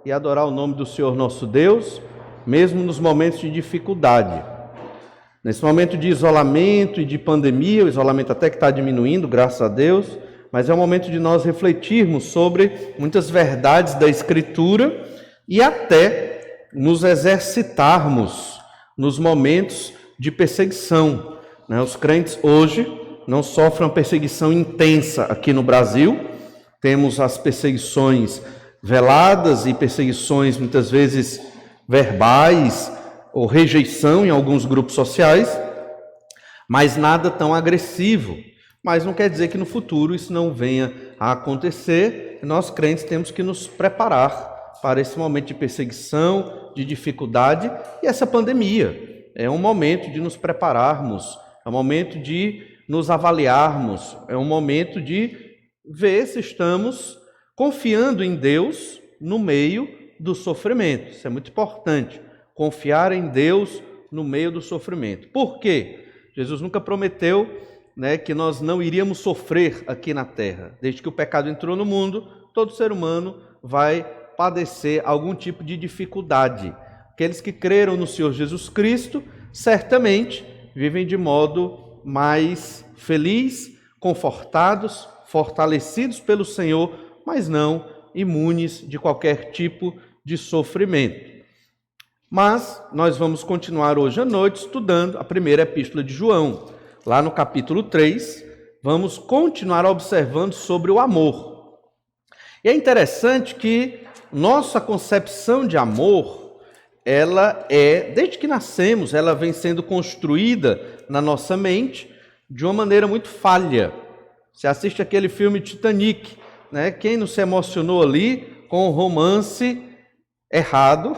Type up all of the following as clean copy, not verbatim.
e adorar o nome do Senhor nosso Deus, mesmo nos momentos de dificuldade. Nesse momento de isolamento e de pandemia, o isolamento até que está diminuindo, graças a Deus, mas é o momento de nós refletirmos sobre muitas verdades da Escritura e até nos exercitarmos nos momentos de perseguição. Os crentes hoje não sofrem uma perseguição intensa aqui no Brasil. Temos as perseguições veladas e perseguições muitas vezes verbais ou rejeição em alguns grupos sociais, mas nada tão agressivo. Mas não quer dizer que no futuro isso não venha a acontecer. Nós crentes temos que nos preparar para esse momento de perseguição, de dificuldade, e essa pandemia é um momento de nos prepararmos, é um momento de nos avaliarmos, é um momento de ver se estamos confiando em Deus no meio do sofrimento. Isso é muito importante, confiar em Deus no meio do sofrimento. Por quê? Jesus nunca prometeu, que nós não iríamos sofrer aqui na terra. Desde que o pecado entrou no mundo, todo ser humano vai padecer algum tipo de dificuldade. Aqueles que creram no Senhor Jesus Cristo, certamente vivem de modo mais feliz, confortados, fortalecidos pelo Senhor, mas não imunes de qualquer tipo de sofrimento. Mas nós vamos continuar hoje à noite estudando a primeira epístola de João. Lá no capítulo 3, vamos continuar observando sobre o amor. E é interessante que nossa concepção de amor, desde que nascemos, ela vem sendo construída na nossa mente de uma maneira muito falha. Você assiste aquele filme Titanic, Quem não se emocionou ali com o romance errado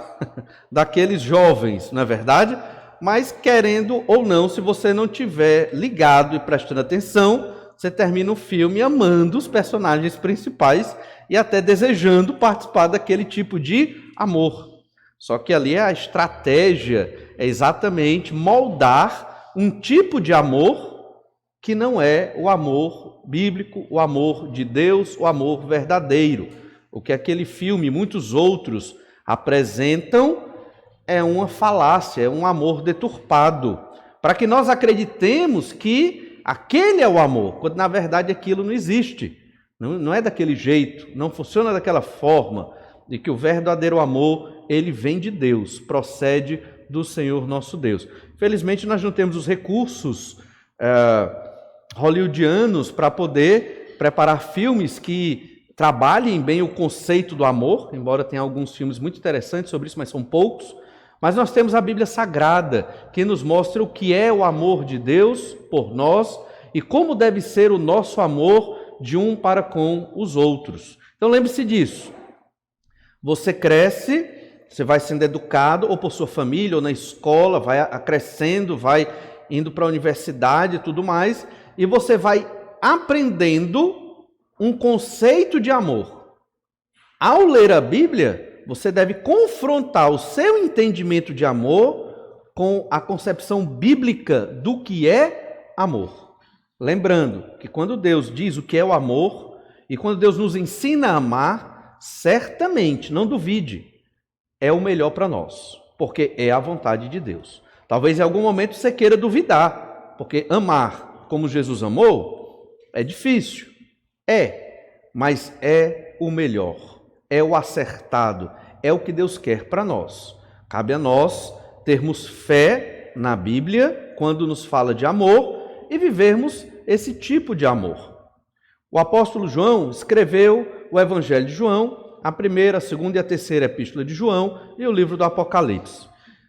daqueles jovens, não é verdade? Mas querendo ou não, se você não tiver ligado e prestando atenção, você termina o filme amando os personagens principais e até desejando participar daquele tipo de amor. Só que ali a estratégia é exatamente moldar um tipo de amor que não é o amor bíblico, o amor de Deus, o amor verdadeiro. O que aquele filme e muitos outros apresentam é uma falácia, é um amor deturpado, para que nós acreditemos que aquele é o amor, quando na verdade aquilo não existe, não é daquele jeito, não funciona daquela forma, e que o verdadeiro amor, ele vem de Deus, procede do Senhor nosso Deus. Felizmente nós não temos os recursos hollywoodianos para poder preparar filmes que trabalhem bem o conceito do amor, embora tenha alguns filmes muito interessantes sobre isso, mas são poucos. Mas nós temos a Bíblia Sagrada, que nos mostra o que é o amor de Deus por nós e como deve ser o nosso amor de um para com os outros. Então lembre-se disso. Você cresce, você vai sendo educado, ou por sua família, ou na escola, vai crescendo, vai indo para a universidade e tudo mais, e você vai aprendendo um conceito de amor. Ao ler a Bíblia, você deve confrontar o seu entendimento de amor com a concepção bíblica do que é amor. Lembrando que quando Deus diz o que é o amor, e quando Deus nos ensina a amar, certamente, não duvide, é o melhor para nós, porque é a vontade de Deus. Talvez em algum momento você queira duvidar, porque amar como Jesus amou é difícil. Mas é o melhor, é o acertado, é o que Deus quer para nós. Cabe a nós termos fé na Bíblia quando nos fala de amor e vivermos esse tipo de amor. O apóstolo João escreveu o Evangelho de João, a primeira, a segunda e a terceira epístola de João e o livro do Apocalipse.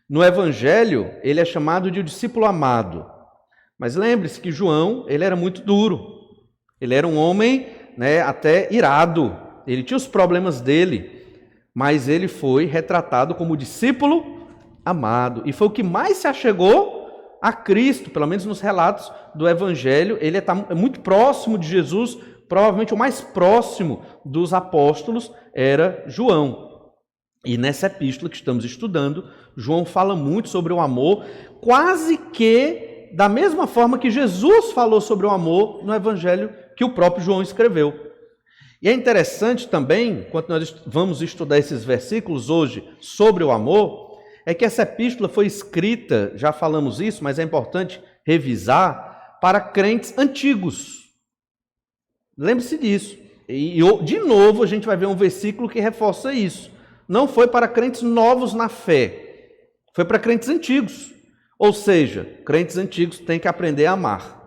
No Evangelho, ele é chamado de o discípulo amado. Mas lembre-se que João, ele era muito duro. Ele era um homem, até irado. Ele tinha os problemas dele. Mas ele foi retratado como discípulo amado. E foi o que mais se achegou a Cristo, pelo menos nos relatos do Evangelho. Ele é muito próximo de Jesus, provavelmente o mais próximo dos apóstolos era João. E nessa epístola que estamos estudando, João fala muito sobre o amor, quase que da mesma forma que Jesus falou sobre o amor no Evangelho que o próprio João escreveu. E é interessante também, quando nós vamos estudar esses versículos hoje sobre o amor, é que essa epístola foi escrita, já falamos isso, mas é importante revisar, para crentes antigos. Lembre-se disso. E de novo a gente vai ver um versículo que reforça isso. Não foi para crentes novos na fé, foi para crentes antigos. Ou seja, crentes antigos têm que aprender a amar.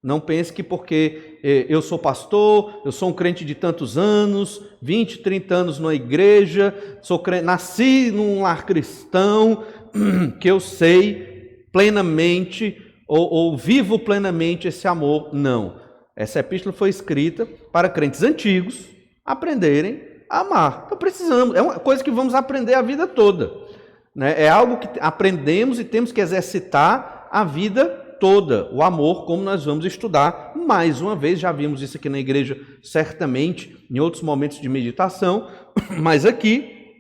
Não pense que porque eu sou pastor, eu sou um crente de tantos anos, 20, 30 anos na igreja, sou crente, nasci num lar cristão, que eu sei plenamente ou vivo plenamente esse amor. Não. Essa epístola foi escrita para crentes antigos aprenderem a amar. Então precisamos, é uma coisa que vamos aprender a vida toda. Né? É algo que aprendemos e temos que exercitar a vida toda, o amor, como nós vamos estudar mais uma vez. Já vimos isso aqui na igreja, certamente, em outros momentos de meditação, mas aqui,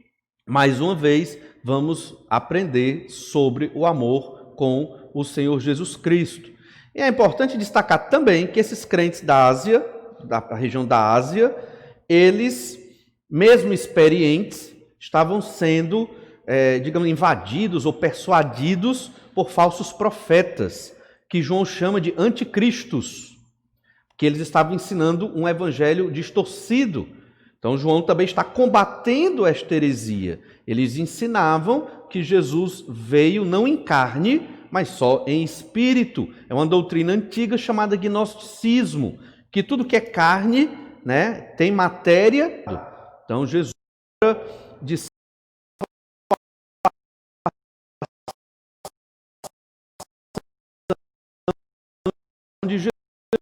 mais uma vez, vamos aprender sobre o amor com o Senhor Jesus Cristo. E é importante destacar também que esses crentes da Ásia, da região da Ásia, eles, mesmo experientes, estavam sendo, digamos, invadidos ou persuadidos por falsos profetas, que João chama de anticristos, que eles estavam ensinando um evangelho distorcido. Então João também está combatendo esta heresia. Eles ensinavam que Jesus veio não em carne, mas só em espírito. É uma doutrina antiga chamada gnosticismo, que tudo que é carne, né, tem matéria. Então Jesus disse de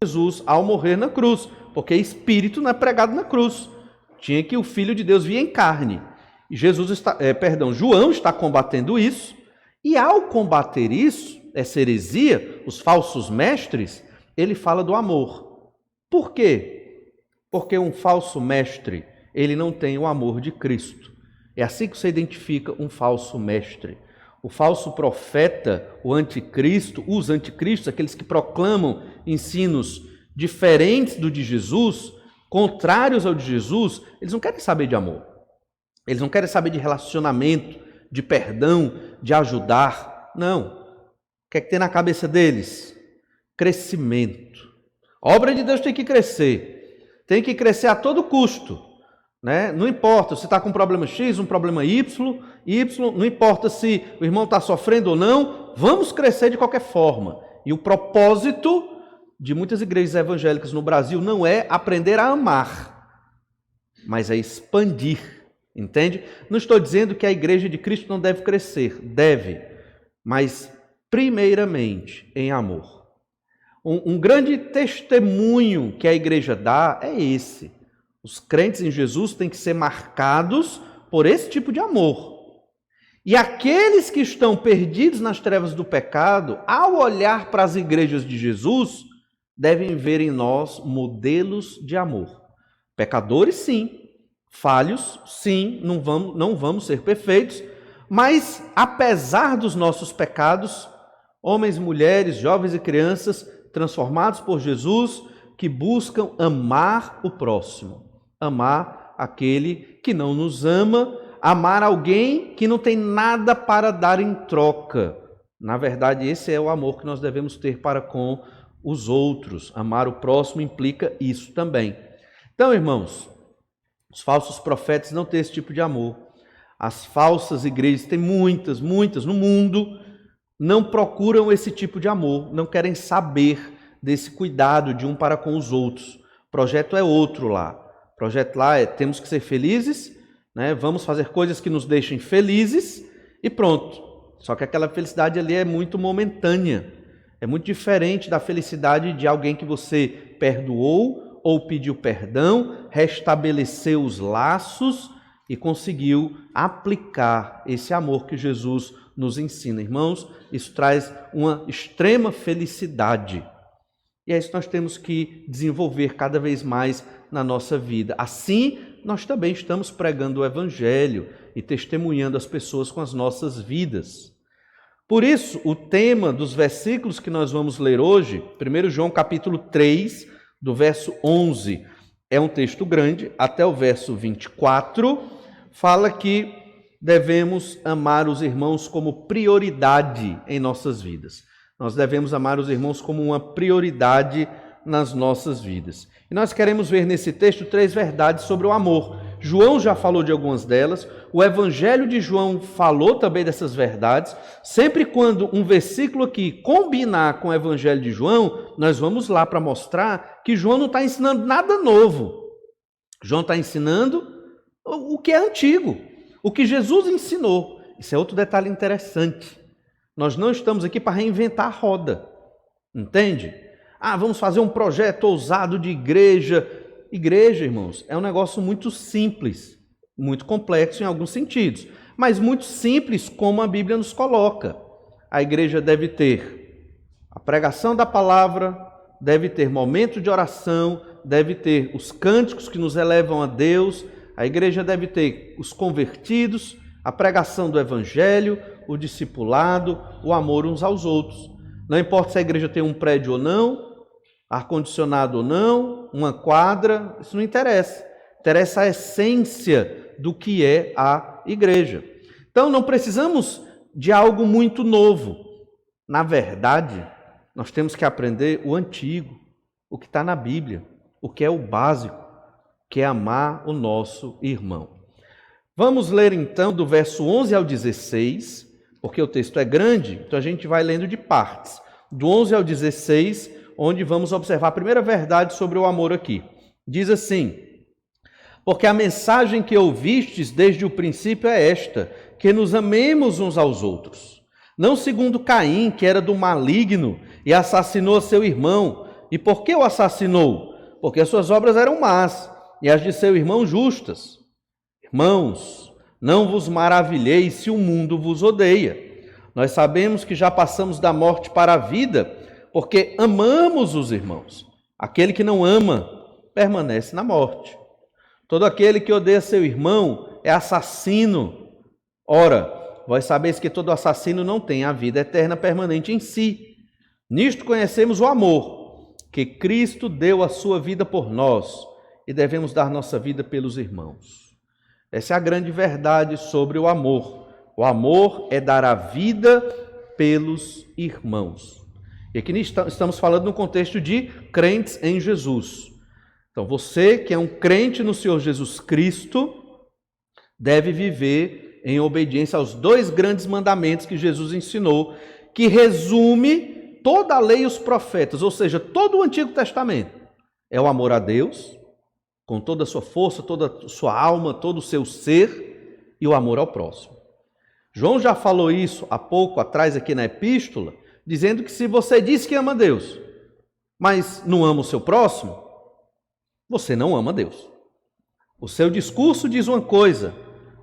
Jesus ao morrer na cruz, porque espírito não é pregado na cruz. Tinha que o Filho de Deus vir em carne. E João está combatendo isso, e ao combater isso, essa heresia, os falsos mestres, ele fala do amor. Por quê? Porque um falso mestre, ele não tem o amor de Cristo. É assim que você identifica um falso mestre. O falso profeta, o anticristo, os anticristos, aqueles que proclamam ensinos diferentes do de Jesus, contrários ao de Jesus, eles não querem saber de amor. Eles não querem saber de relacionamento, de perdão, de ajudar. Não. O que é que tem na cabeça deles? Crescimento. A obra de Deus tem que crescer. Tem que crescer a todo custo. Né? Não importa se está com um problema X, um problema Y, não importa se o irmão está sofrendo ou não, vamos crescer de qualquer forma. E o propósito de muitas igrejas evangélicas no Brasil não é aprender a amar, mas é expandir, entende? Não estou dizendo que a igreja de Cristo não deve crescer, deve, mas primeiramente em amor. Um grande testemunho que a igreja dá é esse. Os crentes em Jesus têm que ser marcados por esse tipo de amor. E aqueles que estão perdidos nas trevas do pecado, ao olhar para as igrejas de Jesus, devem ver em nós modelos de amor. Pecadores, sim. Falhos, sim. Não vamos ser perfeitos. Mas, apesar dos nossos pecados, homens, mulheres, jovens e crianças transformados por Jesus, que buscam amar o próximo. Amar aquele que não nos ama, amar alguém que não tem nada para dar em troca. Na verdade, esse é o amor que nós devemos ter para com os outros. Amar o próximo implica isso também. Então, irmãos, os falsos profetas não têm esse tipo de amor. As falsas igrejas, tem muitas no mundo, não procuram esse tipo de amor, não querem saber desse cuidado de um para com os outros. O projeto é outro lá. O projeto lá é: temos que ser felizes, né? Vamos fazer coisas que nos deixem felizes e pronto. Só que aquela felicidade ali é muito momentânea. É muito diferente da felicidade de alguém que você perdoou ou pediu perdão, restabeleceu os laços e conseguiu aplicar esse amor que Jesus nos ensina. Irmãos, isso traz uma extrema felicidade. E é isso que nós temos que desenvolver cada vez mais na nossa vida. Assim, nós também estamos pregando o Evangelho e testemunhando as pessoas com as nossas vidas. Por isso, o tema dos versículos que nós vamos ler hoje, 1 João capítulo 3, do verso 11 É um texto grande, até o verso 24, fala que devemos amar os irmãos como prioridade em nossas vidas. Nós devemos amar os irmãos como uma prioridade nas nossas vidas. E nós queremos ver nesse texto 3 verdades sobre o amor. João já falou de algumas delas, o Evangelho de João falou também dessas verdades. Sempre quando um versículo aqui combinar com o Evangelho de João, nós vamos lá para mostrar que João não está ensinando nada novo. João está ensinando o que é antigo, o que Jesus ensinou. Isso é outro detalhe interessante. Nós não estamos aqui para reinventar a roda, entende? Vamos fazer um projeto ousado de igreja. Igreja, irmãos, é um negócio muito simples, muito complexo em alguns sentidos, mas muito simples como a Bíblia nos coloca. A igreja deve ter a pregação da palavra, deve ter momento de oração, deve ter os cânticos que nos elevam a Deus, a igreja deve ter os convertidos, a pregação do evangelho, o discipulado, o amor uns aos outros. Não importa se a igreja tem um prédio ou não, ar-condicionado ou não, uma quadra, isso não interessa. Interessa a essência do que é a igreja. Então não precisamos de algo muito novo. Na verdade, nós temos que aprender o antigo, o que está na Bíblia, o que é o básico, que é amar o nosso irmão. Vamos ler então do verso 11 ao 16, porque o texto é grande, então a gente vai lendo de partes. Do 11 ao 16, onde vamos observar a primeira verdade sobre o amor aqui. Diz assim: porque a mensagem que ouvistes desde o princípio é esta, que nos amemos uns aos outros. Não segundo Caim, que era do maligno e assassinou seu irmão. E por que o assassinou? Porque as suas obras eram más e as de seu irmão justas. Irmãos, não vos maravilheis se o mundo vos odeia. Nós sabemos que já passamos da morte para a vida, porque amamos os irmãos. Aquele que não ama permanece na morte. Todo aquele que odeia seu irmão é assassino. Ora, vós sabeis que todo assassino não tem a vida eterna permanente em si. Nisto conhecemos o amor, que Cristo deu a sua vida por nós, e devemos dar nossa vida pelos irmãos. Essa é a grande verdade sobre o amor. O amor é dar a vida pelos irmãos. E aqui estamos falando no contexto de crentes em Jesus. Então, você que é um crente no Senhor Jesus Cristo, deve viver em obediência aos 2 grandes mandamentos que Jesus ensinou, que resume toda a lei e os profetas, ou seja, todo o Antigo Testamento. É o amor a Deus, com toda a sua força, toda a sua alma, todo o seu ser, e o amor ao próximo. João já falou isso há pouco atrás aqui na epístola, dizendo que se você diz que ama Deus, mas não ama o seu próximo, você não ama Deus. O seu discurso diz uma coisa,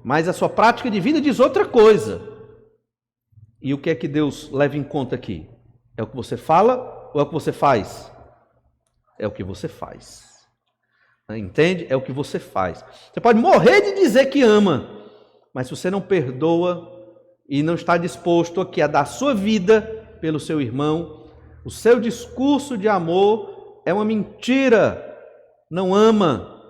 mas a sua prática de vida diz outra coisa. E o que é que Deus leva em conta aqui? É o que você fala ou é o que você faz? É o que você faz. Entende? É o que você faz. Você pode morrer de dizer que ama, mas se você não perdoa e não está disposto aqui a dar sua vida pelo seu irmão, o seu discurso de amor é uma mentira. Não ama.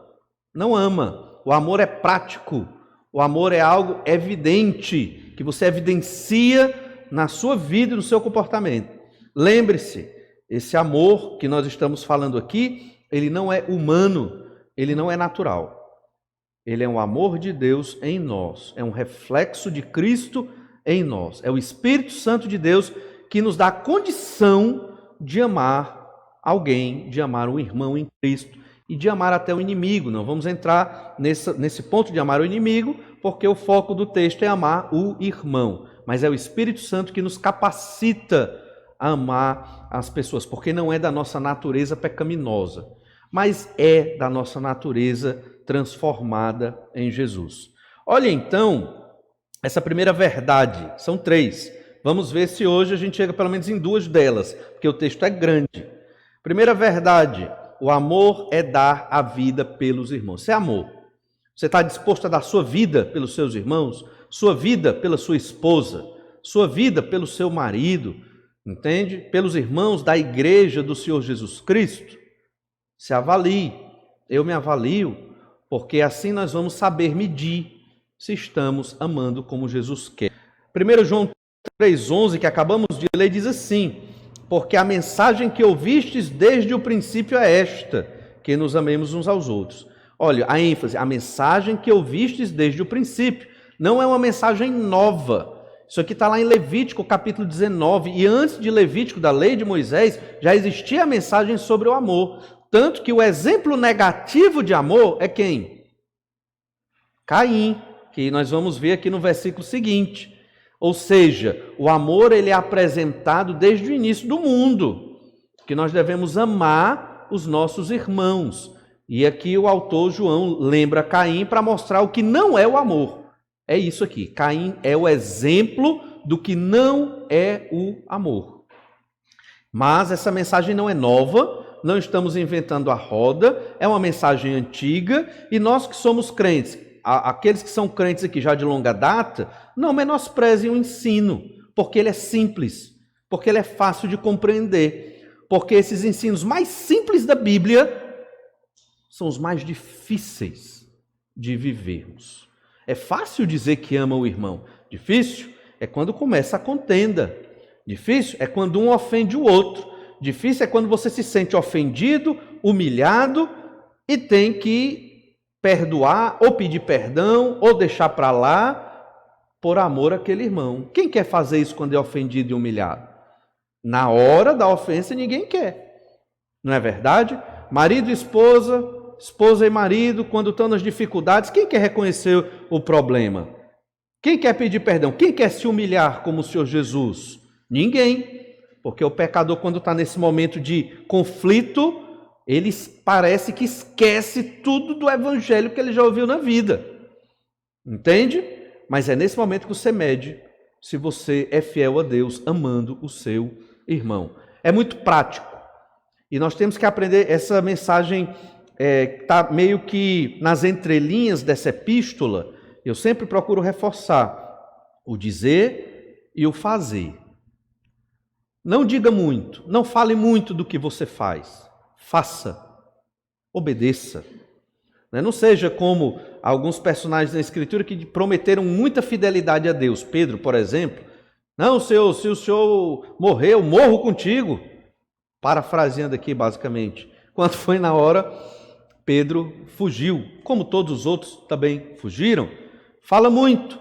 Não ama. O amor é prático. O amor é algo evidente, que você evidencia na sua vida e no seu comportamento. Lembre-se, esse amor que nós estamos falando aqui, ele não é humano, ele não é natural. Ele é um amor de Deus em nós, é um reflexo de Cristo em nós. É o Espírito Santo de Deus que nos dá a condição de amar alguém, de amar um irmão em Cristo e de amar até o inimigo. Não vamos entrar nesse ponto de amar o inimigo, porque o foco do texto é amar o irmão. Mas é o Espírito Santo que nos capacita a amar as pessoas, porque não é da nossa natureza pecaminosa, mas é da nossa natureza transformada em Jesus. Olha então, essa primeira verdade, são 3. Vamos ver se hoje a gente chega pelo menos em 2 delas, porque o texto é grande. Primeira verdade, o amor é dar a vida pelos irmãos. Isso é amor. Você está disposto a dar sua vida pelos seus irmãos, sua vida pela sua esposa, sua vida pelo seu marido, entende? Pelos irmãos da igreja do Senhor Jesus Cristo. Se avalie. Eu me avalio, porque assim nós vamos saber medir se estamos amando como Jesus quer. 1 João 3,11, que acabamos de ler, diz assim: porque a mensagem que ouvistes desde o princípio é esta, que nos amemos uns aos outros. Olha, a ênfase, a mensagem que ouvistes desde o princípio, não é uma mensagem nova. Isso aqui está lá em Levítico, capítulo 19, e antes de Levítico, da lei de Moisés, já existia a mensagem sobre o amor. Tanto que o exemplo negativo de amor é quem? Caim, que nós vamos ver aqui no versículo seguinte. Ou seja, o amor ele é apresentado desde o início do mundo, que nós devemos amar os nossos irmãos. E aqui o autor João lembra Caim para mostrar o que não é o amor. É isso aqui, Caim é o exemplo do que não é o amor. Mas essa mensagem não é nova, não estamos inventando a roda, é uma mensagem antiga, e nós que somos crentes, aqueles que são crentes aqui já de longa data, não menosprezem o ensino, porque ele é simples, porque ele é fácil de compreender, porque esses ensinos mais simples da Bíblia são os mais difíceis de vivermos. É fácil dizer que ama o irmão, difícil é quando começa a contenda, difícil é quando um ofende o outro, difícil é quando você se sente ofendido, humilhado e tem que perdoar, ou pedir perdão, ou deixar para lá, por amor àquele irmão. Quem quer fazer isso quando é ofendido e humilhado? Na hora da ofensa ninguém quer, não é verdade? Marido e esposa, esposa e marido, quando estão nas dificuldades, quem quer reconhecer o problema? Quem quer pedir perdão? Quem quer se humilhar como o Senhor Jesus? Ninguém, porque o pecador, quando está nesse momento de conflito, ele parece que esquece tudo do evangelho que ele já ouviu na vida. Entende? Mas é nesse momento que você mede se você é fiel a Deus, amando o seu irmão. É muito prático. E nós temos que aprender essa mensagem, está meio que nas entrelinhas dessa epístola. Eu sempre procuro reforçar o dizer e o fazer. Não diga muito, não fale muito do que você faz. Faça, obedeça. Não seja como alguns personagens da Escritura que prometeram muita fidelidade a Deus. Pedro, por exemplo. Não, Senhor, se o Senhor morrer, eu morro contigo. Parafraseando aqui, basicamente. Quando foi na hora, Pedro fugiu. Como todos os outros também fugiram. Fala muito,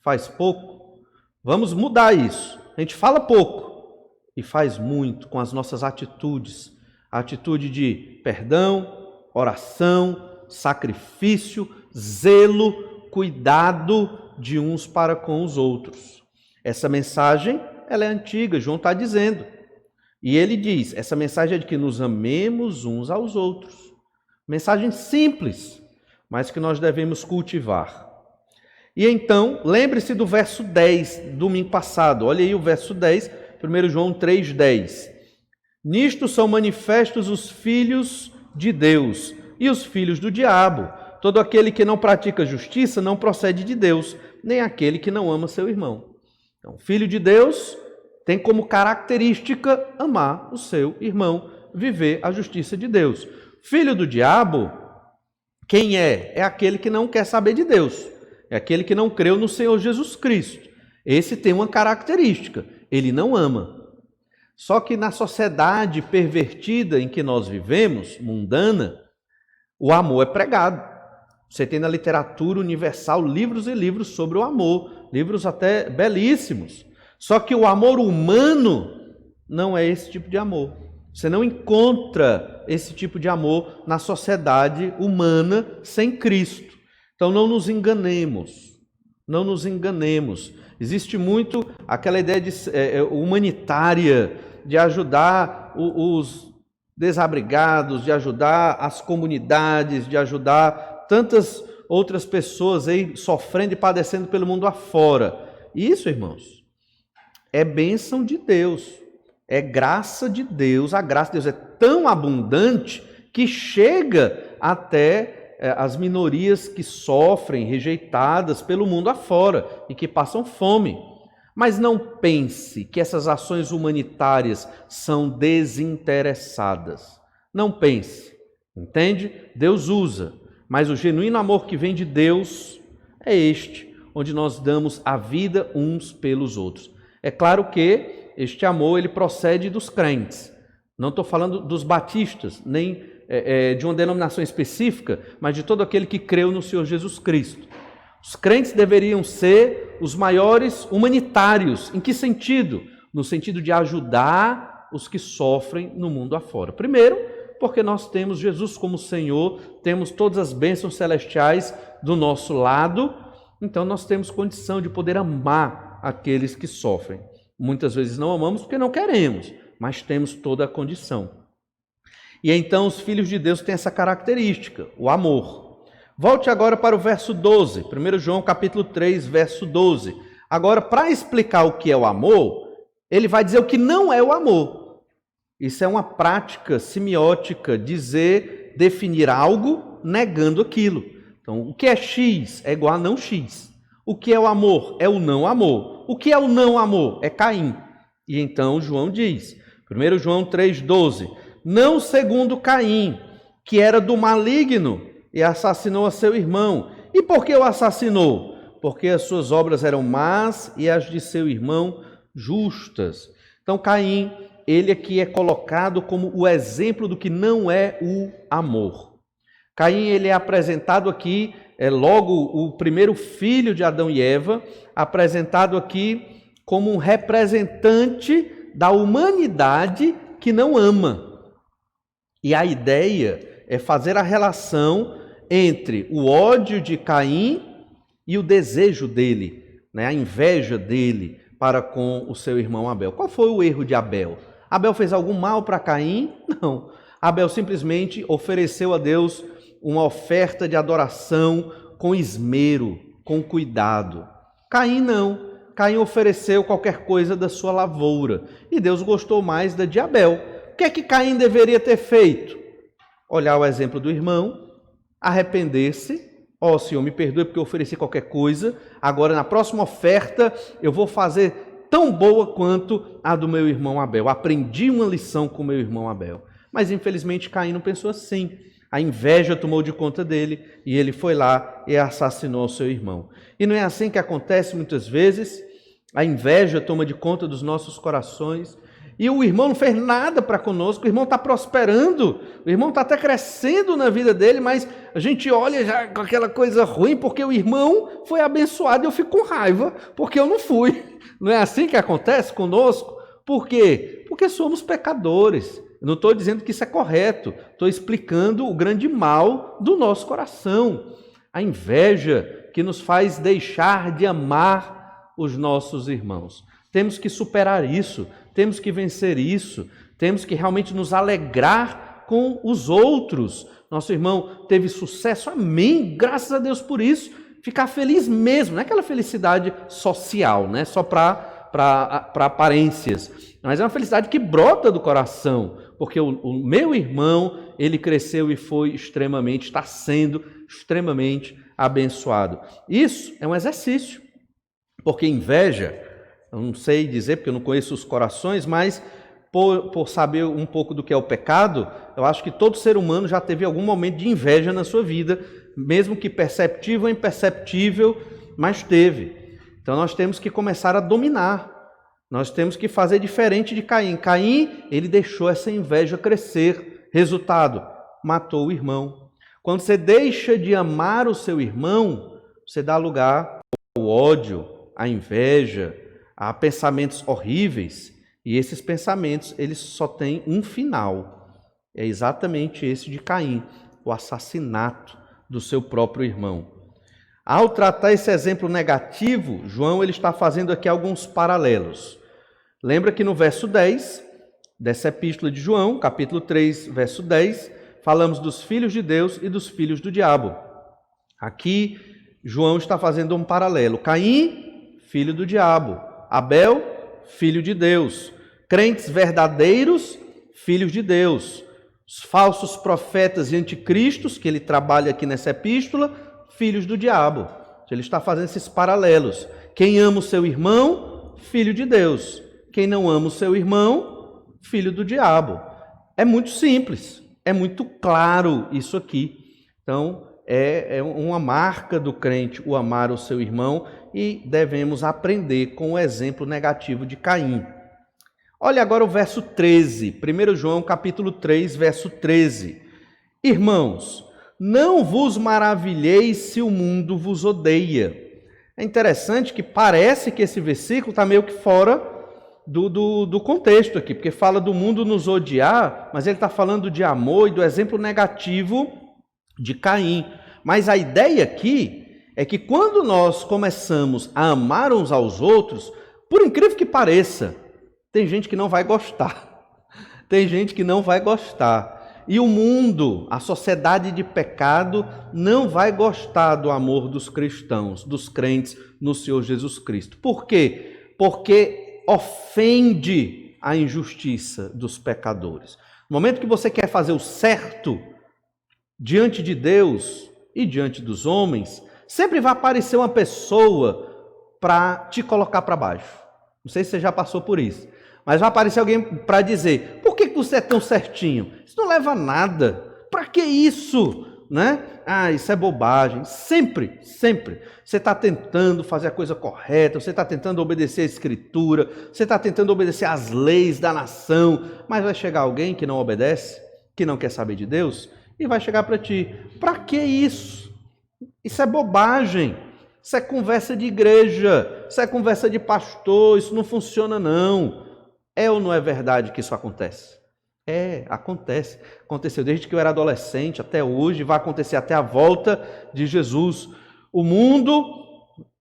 faz pouco. Vamos mudar isso. A gente fala pouco e faz muito com as nossas atitudes. A atitude de perdão, oração, sacrifício, zelo, cuidado de uns para com os outros. Essa mensagem, ela é antiga, João está dizendo. E ele diz, essa mensagem é de que nos amemos uns aos outros. Mensagem simples, mas que nós devemos cultivar. E então, lembre-se do verso 10, domingo passado. Olha aí o verso 10, 1 João 3,10. Nisto são manifestos os filhos de Deus e os filhos do diabo. Todo aquele que não pratica justiça não procede de Deus, nem aquele que não ama seu irmão. Então, filho de Deus tem como característica amar o seu irmão, viver a justiça de Deus. Filho do diabo, quem é? É aquele que não quer saber de Deus. É aquele que não creu no Senhor Jesus Cristo. Esse tem uma característica, ele não ama. Só que na sociedade pervertida em que nós vivemos, mundana, o amor é pregado. Você tem na literatura universal livros e livros sobre o amor, livros até belíssimos. Só que o amor humano não é esse tipo de amor. Você não encontra esse tipo de amor na sociedade humana sem Cristo. Então não nos enganemos, não nos enganemos. Existe muito aquela ideia humanitária de ajudar os desabrigados, de ajudar as comunidades, de ajudar tantas outras pessoas aí sofrendo e padecendo pelo mundo afora. Isso, irmãos, é bênção de Deus, é graça de Deus. A graça de Deus é tão abundante que chega até as minorias que sofrem, rejeitadas pelo mundo afora e que passam fome. Mas não pense que essas ações humanitárias são desinteressadas. Não pense. Entende? Deus usa, mas o genuíno amor que vem de Deus é este, onde nós damos a vida uns pelos outros. É claro que este amor ele procede dos crentes. Não estou falando dos batistas, nem de uma denominação específica, mas de todo aquele que creu no Senhor Jesus Cristo. Os crentes deveriam ser os maiores humanitários. Em que sentido? No sentido de ajudar os que sofrem no mundo afora. Primeiro, porque nós temos Jesus como Senhor, temos todas as bênçãos celestiais do nosso lado, então nós temos condição de poder amar aqueles que sofrem. Muitas vezes não amamos porque não queremos, mas temos toda a condição. E então os filhos de Deus têm essa característica, o amor. Volte agora para o verso 12, 1 João capítulo 3, verso 12. Agora, para explicar o que é o amor, ele vai dizer o que não é o amor. Isso é uma prática semiótica, definir algo negando aquilo. Então, o que é X é igual a não X. O que é o amor? É o não amor. O que é o não amor? É Caim. E então João diz, 1 João 3,12, não segundo Caim, que era do maligno e assassinou a seu irmão. E por que o assassinou? Porque as suas obras eram más e as de seu irmão justas. Então Caim, ele aqui é colocado como o exemplo do que não é o amor. Caim, ele é apresentado aqui, é logo o primeiro filho de Adão e Eva, apresentado aqui como um representante da humanidade que não ama. E a ideia é fazer a relação entre o ódio de Caim e o desejo dele, né, a inveja dele para com o seu irmão Abel. Qual foi o erro de Abel? Abel fez algum mal para Caim? Não. Abel simplesmente ofereceu a Deus uma oferta de adoração com esmero, com cuidado. Caim não. Caim ofereceu qualquer coisa da sua lavoura. E Deus gostou mais da de Abel. O que é que Caim deveria ter feito? Olhar o exemplo do irmão, arrepender-se. Ó, Senhor, me perdoe porque eu ofereci qualquer coisa. Agora, na próxima oferta, eu vou fazer tão boa quanto a do meu irmão Abel. Aprendi uma lição com meu irmão Abel. Mas, infelizmente, Caim não pensou assim. A inveja tomou de conta dele e ele foi lá e assassinou o seu irmão. E não é assim que acontece muitas vezes? A inveja toma de conta dos nossos corações e o irmão não fez nada para conosco, o irmão está prosperando, o irmão está até crescendo na vida dele, mas a gente olha já com aquela coisa ruim porque o irmão foi abençoado e eu fico com raiva porque eu não fui. Não é assim que acontece conosco? Por quê? Porque somos pecadores. Eu não estou dizendo que isso é correto, estou explicando o grande mal do nosso coração. A inveja que nos faz deixar de amar os nossos irmãos. Temos que superar isso, temos que vencer isso, temos que realmente nos alegrar com os outros. Nosso irmão teve sucesso, amém, graças a Deus por isso. Ficar feliz mesmo, não é aquela felicidade social, né? Só para aparências, mas é uma felicidade que brota do coração, porque o meu irmão, ele cresceu e foi está sendo extremamente abençoado. Isso é um exercício, porque inveja, eu não sei dizer, porque eu não conheço os corações, mas por saber um pouco do que é o pecado, eu acho que todo ser humano já teve algum momento de inveja na sua vida, mesmo que perceptível ou imperceptível, mas teve. Então nós temos que começar a dominar. Nós temos que fazer diferente de Caim. Caim, ele deixou essa inveja crescer. Resultado, matou o irmão. Quando você deixa de amar o seu irmão, você dá lugar ao ódio, à inveja, a pensamentos horríveis. E esses pensamentos, eles só têm um final. É exatamente esse de Caim, o assassinato do seu próprio irmão. Ao tratar esse exemplo negativo, João ele está fazendo aqui alguns paralelos. Lembra que no verso 10, dessa epístola de João, capítulo 3, verso 10, falamos dos filhos de Deus e dos filhos do diabo. Aqui, João está fazendo um paralelo. Caim, filho do diabo. Abel, filho de Deus. Crentes verdadeiros, filhos de Deus. Os falsos profetas e anticristos, que ele trabalha aqui nessa epístola, filhos do diabo. Ele está fazendo esses paralelos. Quem ama o seu irmão, filho de Deus. Quem não ama o seu irmão, filho do diabo. É muito simples. É muito claro isso aqui. Então, é uma marca do crente o amar o seu irmão e devemos aprender com o exemplo negativo de Caim. Olha agora o verso 13, 1 João capítulo 3, verso 13. Irmãos, não vos maravilheis se o mundo vos odeia. É interessante que parece que esse versículo está meio que fora do contexto aqui, porque fala do mundo nos odiar, mas ele está falando de amor e do exemplo negativo de Caim. Mas a ideia aqui é que quando nós começamos a amar uns aos outros, por incrível que pareça, tem gente que não vai gostar. Tem gente que não vai gostar. E o mundo, a sociedade de pecado, não vai gostar do amor dos cristãos, dos crentes no Senhor Jesus Cristo. Por quê? Porque ofende a injustiça dos pecadores. No momento que você quer fazer o certo diante de Deus e diante dos homens, sempre vai aparecer uma pessoa para te colocar para baixo. Não sei se você já passou por isso. Mas vai aparecer alguém para dizer, por que você é tão certinho? Isso não leva a nada. Para que isso? Né? Ah, isso é bobagem. Sempre, sempre. Você está tentando fazer a coisa correta, você está tentando obedecer a Escritura, você está tentando obedecer às leis da nação, mas vai chegar alguém que não obedece, que não quer saber de Deus, e vai chegar para ti. Para que isso? Isso é bobagem. Isso é conversa de igreja, isso é conversa de pastor, isso não funciona não. É ou não é verdade que isso acontece? Acontece. Aconteceu desde que eu era adolescente até hoje, vai acontecer até a volta de Jesus. O mundo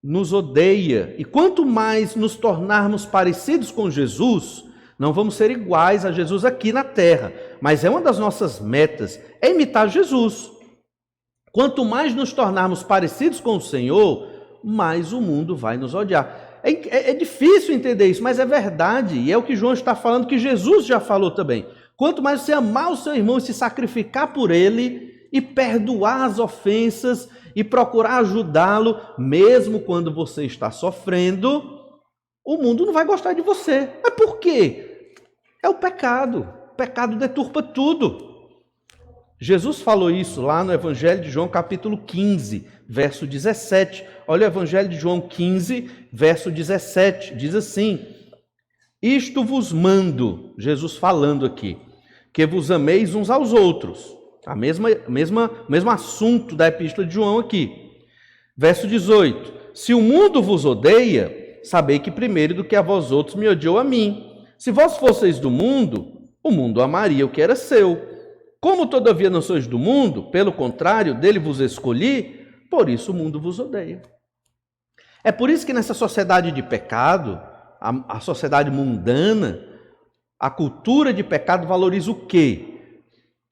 nos odeia e quanto mais nos tornarmos parecidos com Jesus, não vamos ser iguais a Jesus aqui na terra, mas é uma das nossas metas, é imitar Jesus. Quanto mais nos tornarmos parecidos com o Senhor, mais o mundo vai nos odiar. É difícil entender isso, mas é verdade, e é o que João está falando, que Jesus já falou também. Quanto mais você amar o seu irmão e se sacrificar por ele, e perdoar as ofensas, e procurar ajudá-lo, mesmo quando você está sofrendo, o mundo não vai gostar de você. Mas por quê? É o pecado. O pecado deturpa tudo. Jesus falou isso lá no Evangelho de João, capítulo 15, verso 17. Olha o Evangelho de João 15, verso 17. Diz assim: Isto vos mando, Jesus falando aqui, que vos ameis uns aos outros. Mesmo assunto da Epístola de João aqui. Verso 18. Se o mundo vos odeia, sabei que primeiro do que a vós outros me odiou a mim. Se vós fosseis do mundo, o mundo amaria o que era seu. Como todavia não sois do mundo, pelo contrário, dele vos escolhi, por isso o mundo vos odeia. É por isso que nessa sociedade de pecado, a sociedade mundana, a cultura de pecado valoriza o quê?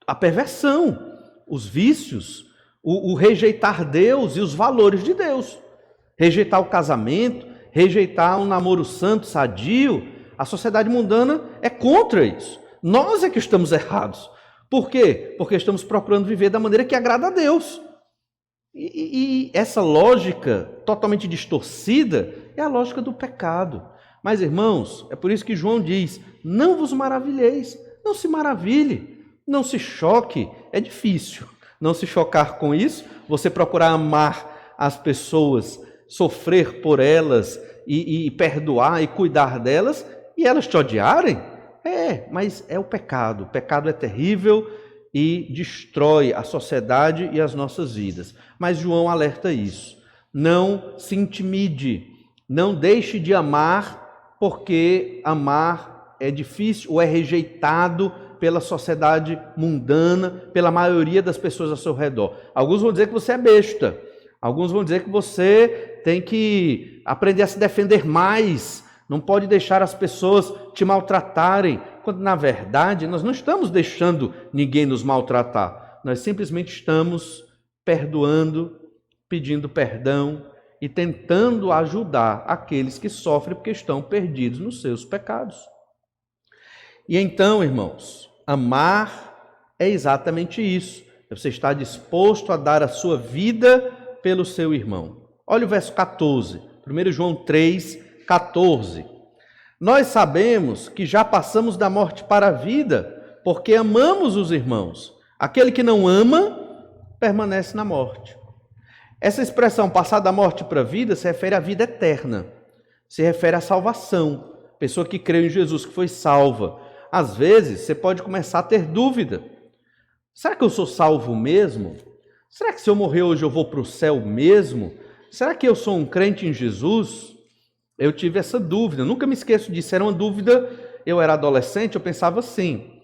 A perversão, os vícios, o rejeitar Deus e os valores de Deus. Rejeitar o casamento, rejeitar um namoro santo, sadio. A sociedade mundana é contra isso. Nós é que estamos errados. Por quê? Porque estamos procurando viver da maneira que agrada a Deus. E essa lógica totalmente distorcida é a lógica do pecado. Mas, irmãos, é por isso que João diz, não vos maravilheis, não se maravilhe, não se choque. É difícil não se chocar com isso, você procurar amar as pessoas, sofrer por elas e perdoar e cuidar delas, e elas te odiarem. Mas é o pecado. O pecado é terrível e destrói a sociedade e as nossas vidas. Mas João alerta isso. Não se intimide, não deixe de amar, porque amar é difícil ou é rejeitado pela sociedade mundana, pela maioria das pessoas ao seu redor. Alguns vão dizer que você é besta, alguns vão dizer que você tem que aprender a se defender mais, não pode deixar as pessoas te maltratarem, quando na verdade nós não estamos deixando ninguém nos maltratar, nós simplesmente estamos perdoando, pedindo perdão e tentando ajudar aqueles que sofrem porque estão perdidos nos seus pecados. E então, irmãos, amar é exatamente isso, você está disposto a dar a sua vida pelo seu irmão. Olha o verso 14, 1 João 3, 14. Nós sabemos que já passamos da morte para a vida, porque amamos os irmãos. Aquele que não ama, permanece na morte. Essa expressão passar da morte para a vida se refere à vida eterna, se refere à salvação. Pessoa que creu em Jesus, que foi salva. Às vezes, você pode começar a ter dúvida. Será que eu sou salvo mesmo? Será que se eu morrer hoje eu vou para o céu mesmo? Será que eu sou um crente em Jesus? Eu tive essa dúvida, eu nunca me esqueço disso. Era uma dúvida, eu era adolescente, eu pensava assim,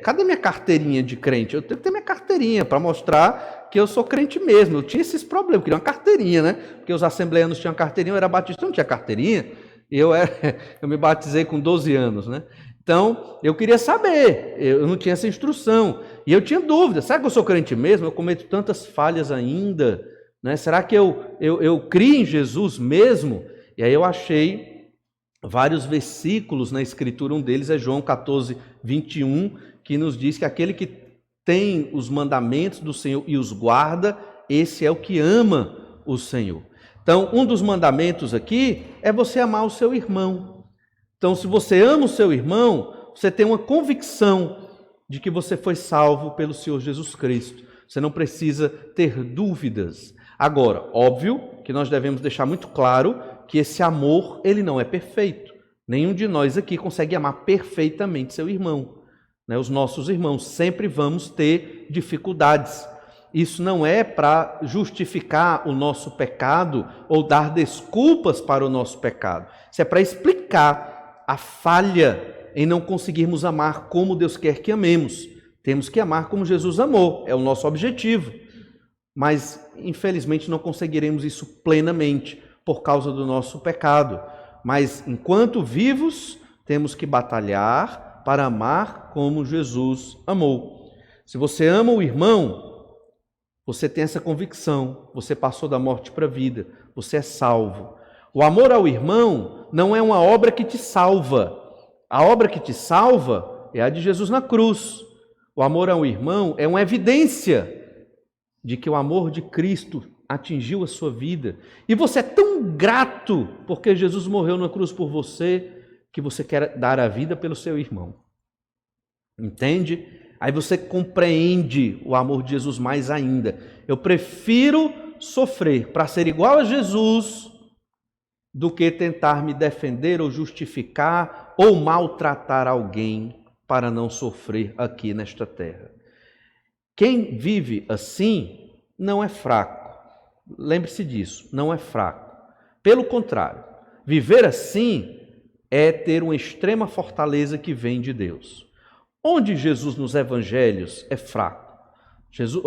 cadê minha carteirinha de crente? Eu tenho que ter minha carteirinha para mostrar que eu sou crente mesmo. Eu tinha esses problemas, eu queria uma carteirinha, né? Porque os assembleanos tinham carteirinha, eu era batista, eu não tinha carteirinha. Eu me batizei com 12 anos, né? Então, eu queria saber, eu não tinha essa instrução. E eu tinha dúvida, será que eu sou crente mesmo? Eu cometo tantas falhas ainda, né? Será que eu crio em Jesus mesmo? E aí eu achei vários versículos na Escritura, um deles é João 14, 21, que nos diz que aquele que tem os mandamentos do Senhor e os guarda, esse é o que ama o Senhor. Então, um dos mandamentos aqui é você amar o seu irmão. Então, se você ama o seu irmão, você tem uma convicção de que você foi salvo pelo Senhor Jesus Cristo. Você não precisa ter dúvidas. Agora, óbvio que nós devemos deixar muito claro que esse amor, ele não é perfeito. Nenhum de nós aqui consegue amar perfeitamente seu irmão. Os nossos irmãos, sempre vamos ter dificuldades. Isso não é para justificar o nosso pecado ou dar desculpas para o nosso pecado. Isso é para explicar a falha em não conseguirmos amar como Deus quer que amemos. Temos que amar como Jesus amou, é o nosso objetivo. Mas, infelizmente, não conseguiremos isso plenamente por causa do nosso pecado. Mas, enquanto vivos, temos que batalhar para amar como Jesus amou. Se você ama o irmão, você tem essa convicção, você passou da morte para a vida, você é salvo. O amor ao irmão não é uma obra que te salva. A obra que te salva é a de Jesus na cruz. O amor ao irmão é uma evidência de que o amor de Cristo atingiu a sua vida. E você é tão grato porque Jesus morreu na cruz por você, que você quer dar a vida pelo seu irmão. Entende? Aí você compreende o amor de Jesus mais ainda. Eu prefiro sofrer para ser igual a Jesus do que tentar me defender ou justificar ou maltratar alguém para não sofrer aqui nesta terra. Quem vive assim não é fraco. Lembre-se disso, não é fraco. Pelo contrário, viver assim é ter uma extrema fortaleza que vem de Deus. Onde Jesus nos evangelhos é fraco?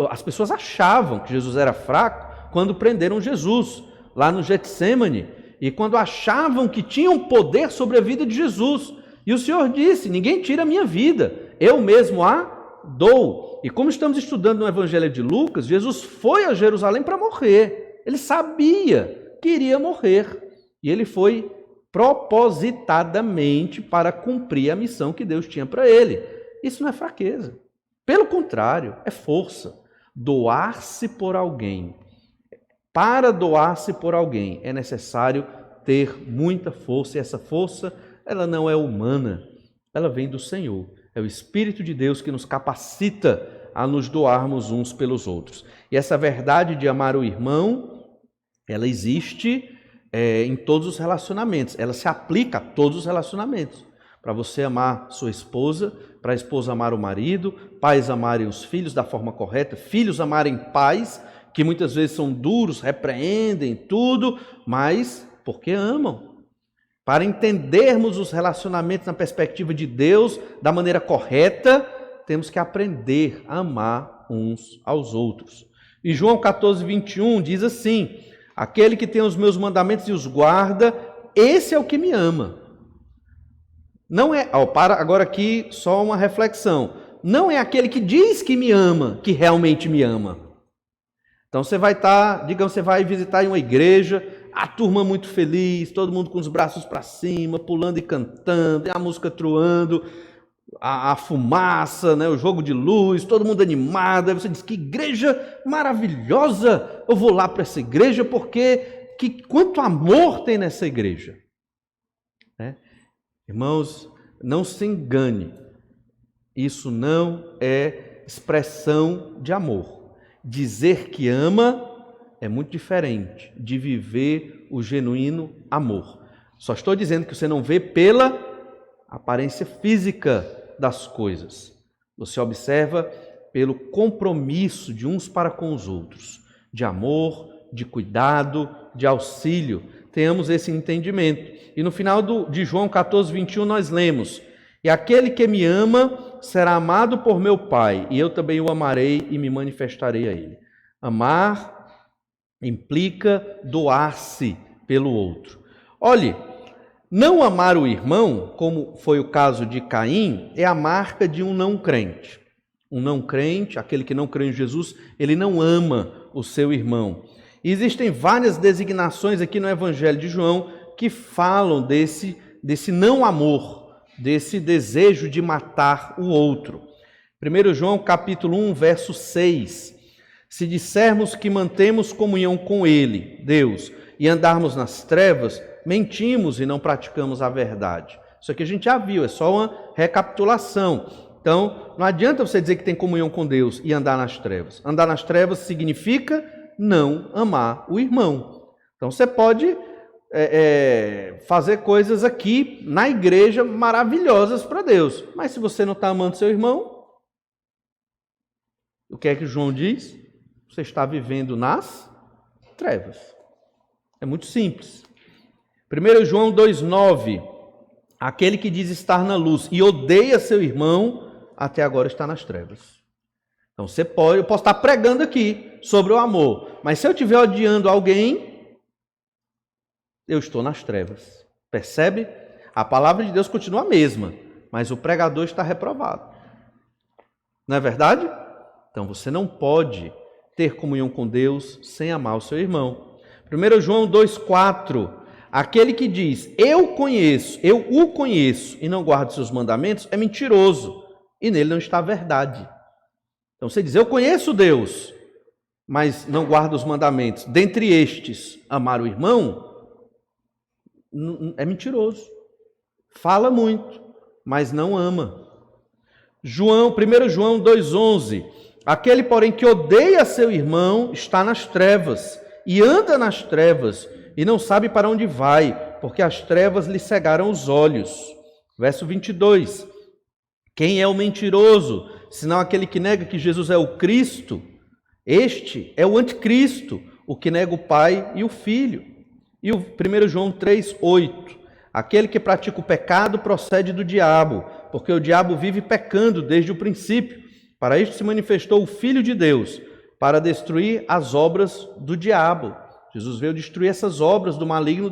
As pessoas achavam que Jesus era fraco quando prenderam Jesus lá no Getsêmani e quando achavam que tinham poder sobre a vida de Jesus. E o Senhor disse: ninguém tira a minha vida, eu mesmo a dou. E como estamos estudando no Evangelho de Lucas, Jesus foi a Jerusalém para morrer. Ele sabia que iria morrer. E ele foi propositadamente para cumprir a missão que Deus tinha para ele. Isso não é fraqueza. Pelo contrário, é força. Doar-se por alguém. Para doar-se por alguém é necessário ter muita força. E essa força, ela não é humana. Ela vem do Senhor. É o Espírito de Deus que nos capacita a nos doarmos uns pelos outros. E essa verdade de amar o irmão, ela existe em todos os relacionamentos. Ela se aplica a todos os relacionamentos. Para você amar sua esposa, para a esposa amar o marido, pais amarem os filhos da forma correta, filhos amarem pais, que muitas vezes são duros, repreendem tudo, mas porque amam. Para entendermos os relacionamentos na perspectiva de Deus, da maneira correta, temos que aprender a amar uns aos outros. E João 14, 21 diz assim: aquele que tem os meus mandamentos e os guarda, esse é o que me ama. Não é, para agora aqui só uma reflexão. Não é aquele que diz que me ama, que realmente me ama. Então você vai estar, digamos, você vai visitar em uma igreja, a turma muito feliz, todo mundo com os braços para cima, pulando e cantando, e a música truando, a fumaça, né, o jogo de luz, todo mundo animado. Aí você diz: que igreja maravilhosa, eu vou lá para essa igreja porque quanto amor tem nessa igreja. Irmãos, não se engane, isso não é expressão de amor. Dizer que ama é muito diferente de viver o genuíno amor. Só estou dizendo que você não vê pela aparência física das coisas. Você observa pelo compromisso de uns para com os outros, de amor, de cuidado, de auxílio. Tenhamos esse entendimento. E no final de João 14, 21, nós lemos: e aquele que me ama será amado por meu Pai, e eu também o amarei e me manifestarei a ele. Amar implica doar-se pelo outro. Olhe, não amar o irmão, como foi o caso de Caim, é a marca de um não crente. Um não crente, aquele que não crê em Jesus, ele não ama o seu irmão. E existem várias designações aqui no Evangelho de João que falam desse não amor, desse desejo de matar o outro. 1 João capítulo 1, verso 6. Se dissermos que mantemos comunhão com Ele, Deus, e andarmos nas trevas, mentimos e não praticamos a verdade. Isso aqui a gente já viu, é só uma recapitulação. Então, não adianta você dizer que tem comunhão com Deus e andar nas trevas. Andar nas trevas significa não amar o irmão. Então, você pode fazer coisas aqui na igreja maravilhosas para Deus. Mas se você não está amando seu irmão, o que é que João diz? Você está vivendo nas trevas. É muito simples. 1 João 2,9. Aquele que diz estar na luz e odeia seu irmão, até agora está nas trevas. Então eu posso estar pregando aqui sobre o amor, mas se eu estiver odiando alguém, eu estou nas trevas. Percebe? A palavra de Deus continua a mesma, mas o pregador está reprovado. Não é verdade? Então você não pode ter comunhão com Deus sem amar o seu irmão. 1 João 2,4. Aquele que diz, eu o conheço e não guarda seus mandamentos, é mentiroso, e nele não está a verdade. Então você diz, eu conheço Deus, mas não guarda os mandamentos. Dentre estes, amar o irmão, é mentiroso. Fala muito, mas não ama. 1 João 2,11. Aquele, porém, que odeia seu irmão, está nas trevas, e anda nas trevas, e não sabe para onde vai, porque as trevas lhe cegaram os olhos. Verso 22. Quem é o mentiroso, senão aquele que nega que Jesus é o Cristo? Este é o anticristo, o que nega o Pai e o Filho. E o 1 João 3,8. Aquele que pratica o pecado procede do diabo, porque o diabo vive pecando desde o princípio. Para isto se manifestou o Filho de Deus, para destruir as obras do diabo. Jesus veio destruir essas obras do maligno,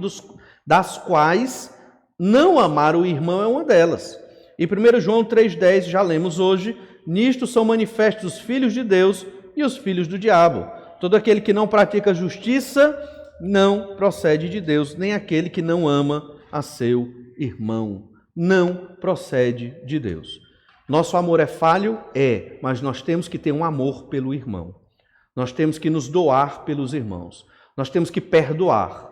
das quais não amar o irmão é uma delas. E 1 João 3,10, já lemos hoje, nisto são manifestos os filhos de Deus e os filhos do diabo. Todo aquele que não pratica justiça não procede de Deus, nem aquele que não ama a seu irmão não procede de Deus. Nosso amor é falho? É, mas nós temos que ter um amor pelo irmão. Nós temos que nos doar pelos irmãos. Nós temos que perdoar.